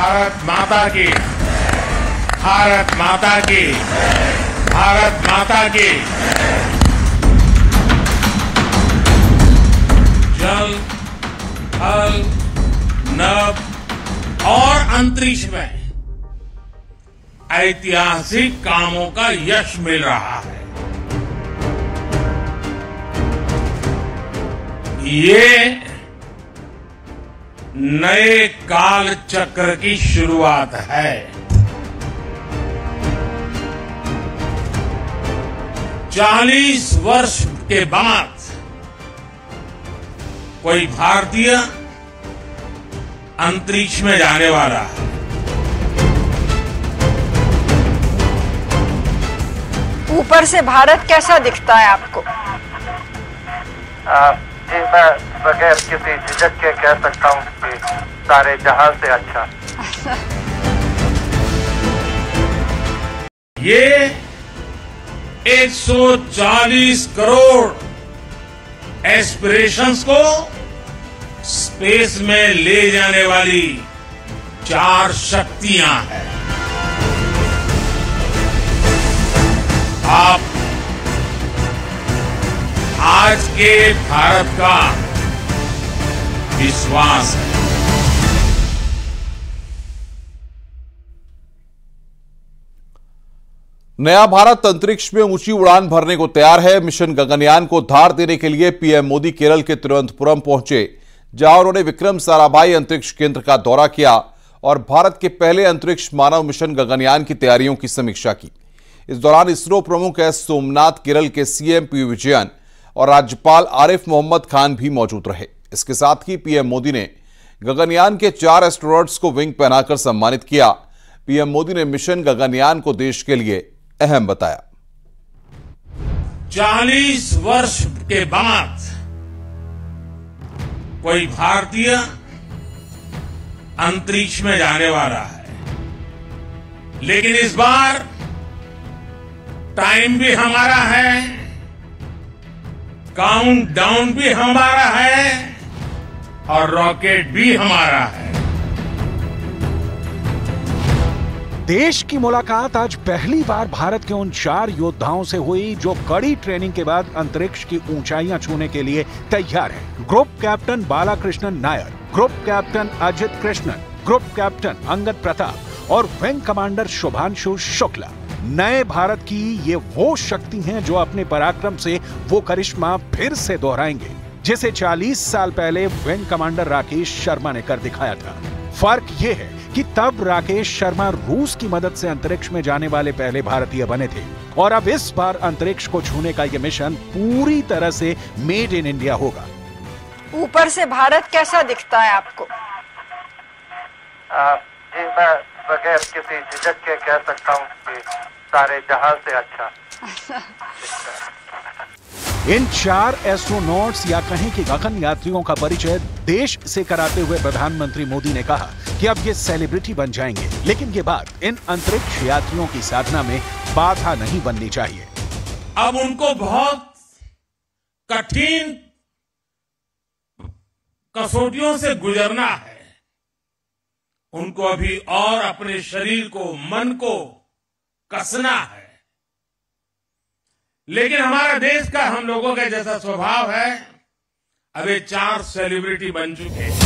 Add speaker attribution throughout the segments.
Speaker 1: भारत माता की, भारत माता की, भारत माता की। जल, थल, नभ और अंतरिक्ष में ऐतिहासिक कामों का यश मिल रहा है। ये नए काल चक्र की शुरुआत है। 40 वर्ष के बाद कोई भारतीय अंतरिक्ष में जाने वाला है।
Speaker 2: ऊपर से भारत कैसा दिखता है आपको?
Speaker 3: जी, मैं बगैर किसी झिझक के कह सकता हूँ कि सारे जहां से अच्छा।
Speaker 1: ये 140 करोड़ एस्पिरेशंस को स्पेस में ले जाने वाली 4 शक्तियां हैं। आप आज के भारत का विश्वास है।
Speaker 4: नया भारत अंतरिक्ष में ऊंची उड़ान भरने को तैयार है। मिशन गगनयान को धार देने के लिए पीएम मोदी केरल के तिरुवनंतपुरम पहुंचे, जहां उन्होंने विक्रम साराभाई अंतरिक्ष केंद्र का दौरा किया और भारत के पहले अंतरिक्ष मानव मिशन गगनयान की तैयारियों की समीक्षा की। इस दौरान इसरो प्रमुख एस सोमनाथ, केरल के सीएम पी विजयन और राज्यपाल आरिफ मोहम्मद खान भी मौजूद रहे। इसके साथ ही पीएम मोदी ने गगनयान के 4 एस्ट्रोनॉट्स को विंग पहनाकर सम्मानित किया। पीएम मोदी ने मिशन गगनयान को देश के लिए अहम बताया।
Speaker 1: 40 वर्ष के बाद कोई भारतीय अंतरिक्ष में जाने वाला है, लेकिन इस बार टाइम भी हमारा है, काउंटडाउन भी हमारा है और रॉकेट भी हमारा है।
Speaker 5: देश की मुलाकात आज पहली बार भारत के उन 4 योद्धाओं से हुई जो कड़ी ट्रेनिंग के बाद अंतरिक्ष की ऊंचाइयां छूने के लिए तैयार हैं। Group captain Balakrishnan Nair, group captain Ajit Krishnan, group captain Angad Pratap और विंग कमांडर शुभांशु शुक्ला। नए भारत की ये वो शक्ति हैं जो अपने पराक्रम से वो करिश्मा फिर से दोहराएंगे जिसे 40 साल पहले विंग कमांडर राकेश शर्मा ने कर दिखाया था। फर्क ये है कि तब राकेश शर्मा रूस की मदद से अंतरिक्ष में जाने वाले पहले भारतीय बने थे और अब इस बार अंतरिक्ष को छूने का यह मिशन पूरी तरह से मेड इन इंडिया होगा।
Speaker 2: ऊपर से भारत कैसा दिखता है आपको?
Speaker 3: जी, मैं बगैर किसी झिझक के कह सकता हूँ कि सारे जहां से अच्छा।
Speaker 5: इन 4 एस्ट्रोनॉट्स या कहें कि गगन यात्रियों का परिचय देश से कराते हुए प्रधानमंत्री मोदी ने कहा कि अब ये सेलिब्रिटी बन जाएंगे, लेकिन ये बात इन अंतरिक्ष यात्रियों की साधना में बाधा नहीं बननी चाहिए।
Speaker 1: अब उनको बहुत कठिन कसौटियों से गुजरना है। उनको अभी और अपने शरीर को, मन को कसना है, लेकिन हमारा देश का, हम लोगों का जैसा स्वभाव है, अब ये 4 सेलिब्रिटी बन चुके हैं।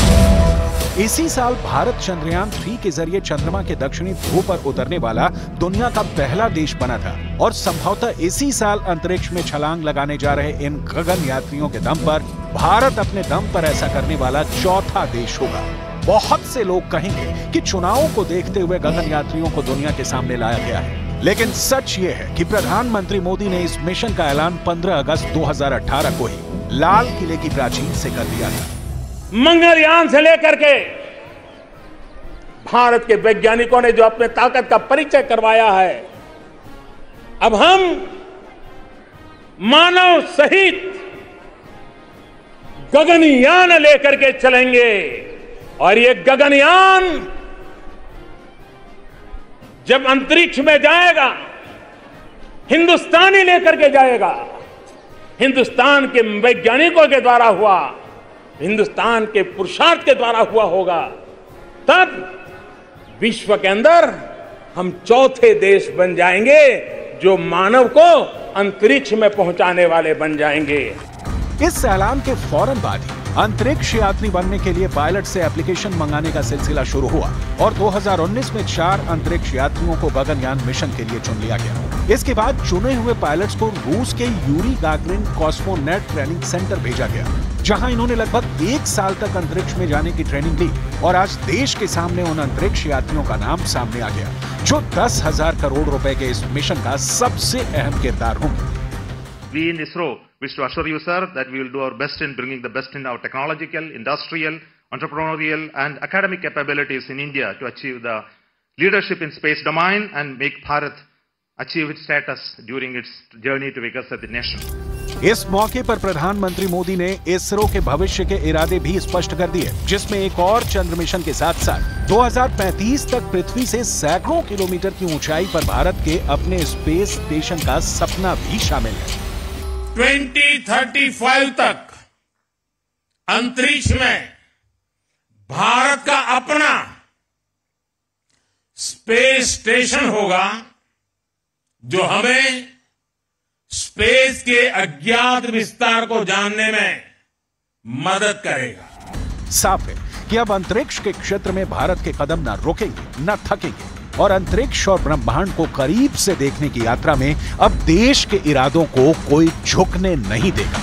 Speaker 5: इसी साल भारत चंद्रयान 3 के जरिए चंद्रमा के दक्षिणी ध्रुव पर उतरने वाला दुनिया का पहला देश बना था और संभवतः इसी साल अंतरिक्ष में छलांग लगाने जा रहे इन गगन यात्रियों के दम पर भारत अपने दम पर ऐसा करने वाला चौथा देश होगा। बहुत से लोग कहेंगे कि चुनावों को देखते हुए गगन यात्रियों को दुनिया के सामने लाया गया है, लेकिन सच ये है कि प्रधानमंत्री मोदी ने इस मिशन का ऐलान 15 अगस्त 2018 को ही लाल किले की प्राचीर से कर दिया था।
Speaker 1: मंगलयान से लेकर के भारत के वैज्ञानिकों ने जो अपने ताकत का परिचय करवाया है, अब हम मानव सहित गगनयान लेकर के चलेंगे और ये गगनयान जब अंतरिक्ष में जाएगा, हिंदुस्तानी लेकर के जाएगा। हिंदुस्तान के वैज्ञानिकों के द्वारा हुआ, हिंदुस्तान के पुरुषार्थ के द्वारा हुआ होगा। तब विश्व के अंदर हम चौथे देश बन जाएंगे जो मानव को अंतरिक्ष में पहुंचाने वाले बन जाएंगे।
Speaker 5: इस ऐलान के फौरन बाद ही अंतरिक्ष यात्री बनने के लिए पायलट से एप्लीकेशन मंगाने का सिलसिला शुरू हुआ और 2019 में 4 अंतरिक्ष यात्रियों को गगनयान मिशन के लिए चुन लिया गया। इसके बाद चुने हुए पायलट्स को रूस के यूरी गागरिन कॉस्मोनेट ट्रेनिंग सेंटर भेजा गया, जहां इन्होंने लगभग 1 साल तक अंतरिक्ष में जाने की ट्रेनिंग ली और आज देश के सामने उन अंतरिक्ष यात्रियों का नाम सामने आ गया जो 10,000 करोड़ रुपए के इस मिशन का सबसे अहम किरदार होंगे।
Speaker 6: We in ISRO wish to assure you, sir, that we will do our best in bringing the best in our technological, industrial, entrepreneurial and academic capabilities in India to achieve the leadership in space domain and make Bharat achieve its status during its journey to Viksit nation.
Speaker 5: इस मौके पर प्रधानमंत्री मोदी ने इसरो के भविष्य के इरादे भी स्पष्ट कर दिए, जिसमें एक और चंद्र मिशन के साथ साथ 2035 तक पृथ्वी से सैकड़ों किलोमीटर की ऊंचाई पर भारत के अपने स्पेस स्टेशन का सपना भी शामिल है।
Speaker 1: 2035 तक अंतरिक्ष में भारत का अपना स्पेस स्टेशन होगा जो हमें स्पेस के अज्ञात विस्तार को जानने में मदद करेगा।
Speaker 5: साफ है कि अब अंतरिक्ष के क्षेत्र में भारत के कदम न रुकेंगे न थकेंगे और अंतरिक्ष और ब्रह्मांड को करीब से देखने की यात्रा में अब देश के इरादों को कोई झुकने नहीं देगा।